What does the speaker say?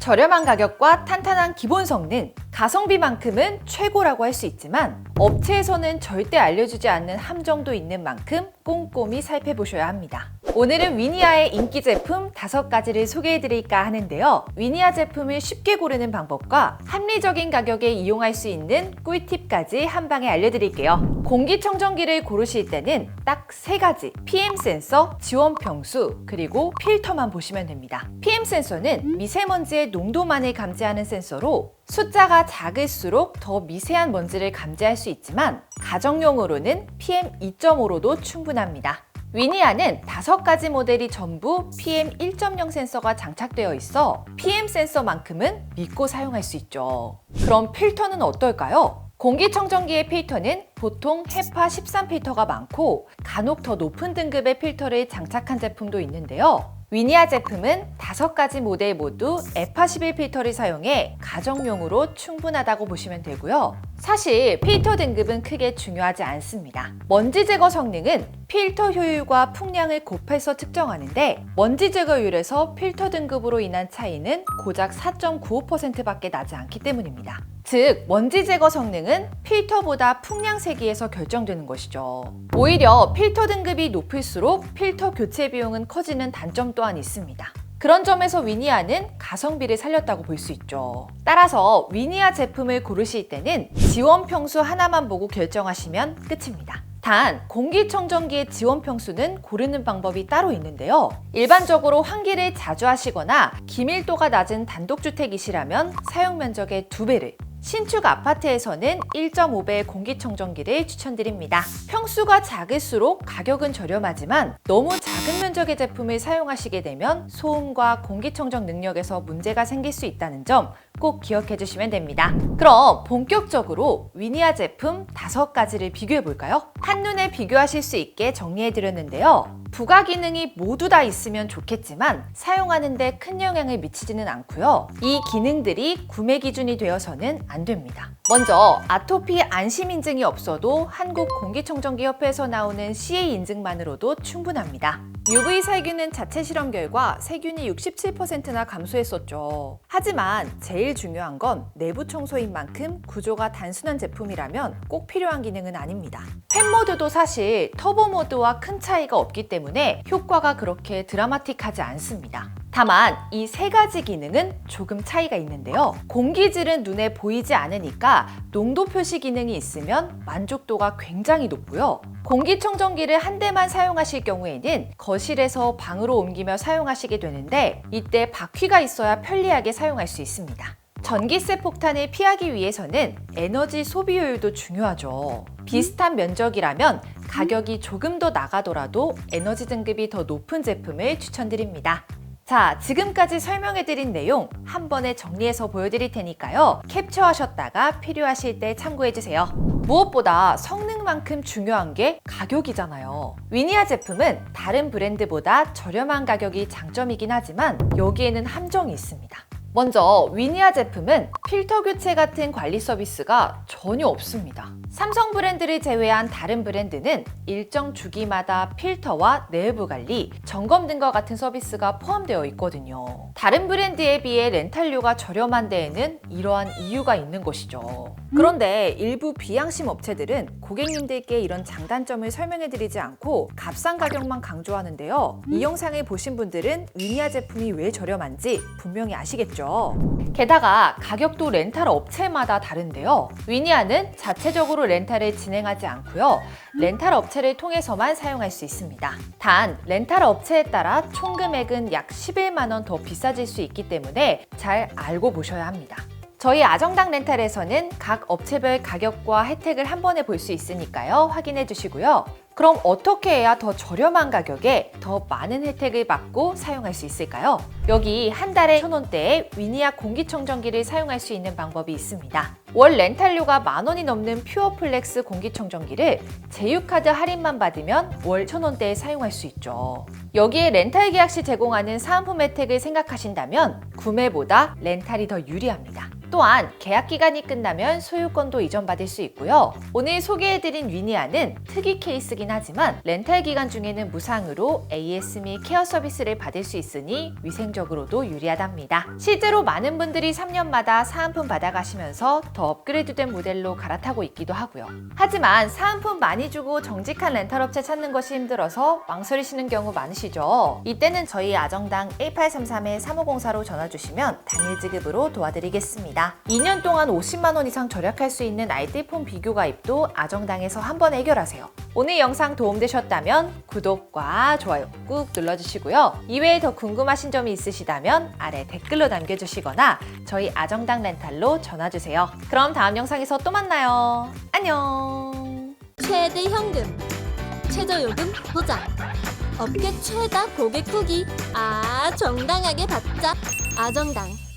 저렴한 가격과 탄탄한 기본 성능, 가성비만큼은 최고라고 할 수 있지만 업체에서는 절대 알려주지 않는 함정도 있는 만큼 꼼꼼히 살펴보셔야 합니다. 오늘은 위니아의 인기 제품 5가지를 소개해드릴까 하는데요. 위니아 제품을 쉽게 고르는 방법과 합리적인 가격에 이용할 수 있는 꿀팁까지 한 방에 알려드릴게요. 공기청정기를 고르실 때는 딱 3가지, PM 센서, 지원 평수, 그리고 필터만 보시면 됩니다. PM 센서는 미세먼지의 농도만을 감지하는 센서로 숫자가 작을수록 더 미세한 먼지를 감지할 수 있지만 가정용으로는 PM 2.5로도 충분합니다. 위니아는 5가지 모델이 전부 PM 1.0 센서가 장착되어 있어 PM 센서만큼은 믿고 사용할 수 있죠. 그럼 필터는 어떨까요? 공기청정기의 필터는 보통 헤파 13 필터가 많고 간혹 더 높은 등급의 필터를 장착한 제품도 있는데요. 위니아 제품은 5가지 모델 모두 에파 11 필터를 사용해 가정용으로 충분하다고 보시면 되고요. 사실 필터 등급은 크게 중요하지 않습니다. 먼지 제거 성능은 필터 효율과 풍량을 곱해서 측정하는데 먼지 제거율에서 필터 등급으로 인한 차이는 고작 4.95%밖에 나지 않기 때문입니다. 즉, 먼지 제거 성능은 필터보다 풍량 세기에서 결정되는 것이죠. 오히려 필터 등급이 높을수록 필터 교체 비용은 커지는 단점 또한 있습니다. 그런 점에서 위니아는 가성비를 살렸다고 볼 수 있죠. 따라서 위니아 제품을 고르실 때는 지원 평수 하나만 보고 결정하시면 끝입니다. 단, 공기청정기의 지원 평수는 고르는 방법이 따로 있는데요. 일반적으로 환기를 자주 하시거나 기밀도가 낮은 단독주택이시라면 사용 면적의 2배를, 신축 아파트에서는 1.5배 공기청정기를 추천드립니다. 평수가 작을수록 가격은 저렴하지만 너무 작은 면적의 제품을 사용하시게 되면 소음과 공기청정 능력에서 문제가 생길 수 있다는 점 꼭 기억해 주시면 됩니다. 그럼 본격적으로 위니아 제품 5가지를 비교해 볼까요? 한눈에 비교하실 수 있게 정리해 드렸는데요. 부가 기능이 모두 다 있으면 좋겠지만 사용하는데 큰 영향을 미치지는 않고요. 이 기능들이 구매 기준이 되어서는 안 됩니다. 먼저 아토피 안심 인증이 없어도 한국공기청정기협회에서 나오는 CA 인증만으로도 충분합니다. UV 살균은 자체 실험 결과 세균이 67%나 감소했었죠. 하지만 제일 중요한 건 내부 청소인 만큼 구조가 단순한 제품이라면 꼭 필요한 기능은 아닙니다. 팬 모드도 사실 터보 모드와 큰 차이가 없기 때문에 효과가 그렇게 드라마틱하지 않습니다. 다만 이 3가지 기능은 조금 차이가 있는데요. 공기질은 눈에 보이지 않으니까 농도 표시 기능이 있으면 만족도가 굉장히 높고요. 공기청정기를 한 대만 사용하실 경우에는 거실에서 방으로 옮기며 사용하시게 되는데 이때 바퀴가 있어야 편리하게 사용할 수 있습니다. 전기세 폭탄을 피하기 위해서는 에너지 소비 효율도 중요하죠. 비슷한 면적이라면 가격이 조금 더 나가더라도 에너지 등급이 더 높은 제품을 추천드립니다. 자, 지금까지 설명해드린 내용 한 번에 정리해서 보여드릴 테니까요. 캡처하셨다가 필요하실 때 참고해주세요. 무엇보다 성능만큼 중요한 게 가격이잖아요. 위니아 제품은 다른 브랜드보다 저렴한 가격이 장점이긴 하지만 여기에는 함정이 있습니다. 먼저 위니아 제품은 필터 교체 같은 관리 서비스가 전혀 없습니다. 삼성 브랜드를 제외한 다른 브랜드는 일정 주기마다 필터와 내부 관리, 점검 등과 같은 서비스가 포함되어 있거든요. 다른 브랜드에 비해 렌탈료가 저렴한 데에는 이러한 이유가 있는 것이죠. 그런데 일부 비양심 업체들은 고객님들께 이런 장단점을 설명해드리지 않고 값싼 가격만 강조하는데요. 이 영상을 보신 분들은 위니아 제품이 왜 저렴한지 분명히 아시겠죠? 게다가 가격도 렌탈 업체마다 다른데요. 위니아는 자체적으로 렌탈을 진행하지 않고요. 렌탈 업체를 통해서만 사용할 수 있습니다. 단, 렌탈 업체에 따라 총 금액은 약 11만 원 더 비싸질 수 있기 때문에 잘 알고 보셔야 합니다. 저희 아정당 렌탈에서는 각 업체별 가격과 혜택을 한 번에 볼 수 있으니까요. 확인해 주시고요. 그럼 어떻게 해야 더 저렴한 가격에 더 많은 혜택을 받고 사용할 수 있을까요? 여기 한 달에 1,000원대의 위니아 공기청정기를 사용할 수 있는 방법이 있습니다. 월 렌탈료가 10,000원이 넘는 퓨어플렉스 공기청정기를 제휴카드 할인만 받으면 월 1,000원대에 사용할 수 있죠. 여기에 렌탈 계약 시 제공하는 사은품 혜택을 생각하신다면 구매보다 렌탈이 더 유리합니다. 또한 계약 기간이 끝나면 소유권도 이전받을 수 있고요. 오늘 소개해드린 위니아는 특이 케이스이기 되긴 하지만 렌탈 기간 중에는 무상으로 AS 및 케어 서비스를 받을 수 있으니 위생적으로도 유리하답니다. 실제로 많은 분들이 3년마다 사은품 받아가시면서 더 업그레이드된 모델로 갈아타고 있기도 하고요. 하지만 사은품 많이 주고 정직한 렌탈 업체 찾는 것이 힘들어서 망설이시는 경우 많으시죠? 이때는 저희 아정당 1833-3504로 전화 주시면 당일 지급으로 도와드리겠습니다. 2년 동안 50만 원 이상 절약할 수 있는 알뜰폰 비교 가입도 아정당에서 한번 해결하세요. 오늘 영상 도움되셨다면 구독과 좋아요 꾹 눌러주시고요. 이외에 더 궁금하신 점이 있으시다면 아래 댓글로 남겨주시거나 저희 아정당 렌탈로 전화주세요. 그럼 다음 영상에서 또 만나요. 안녕. 최대 현금, 최저요금 보장, 업계 최다 고객 후기, 정당하게 받자. 아정당.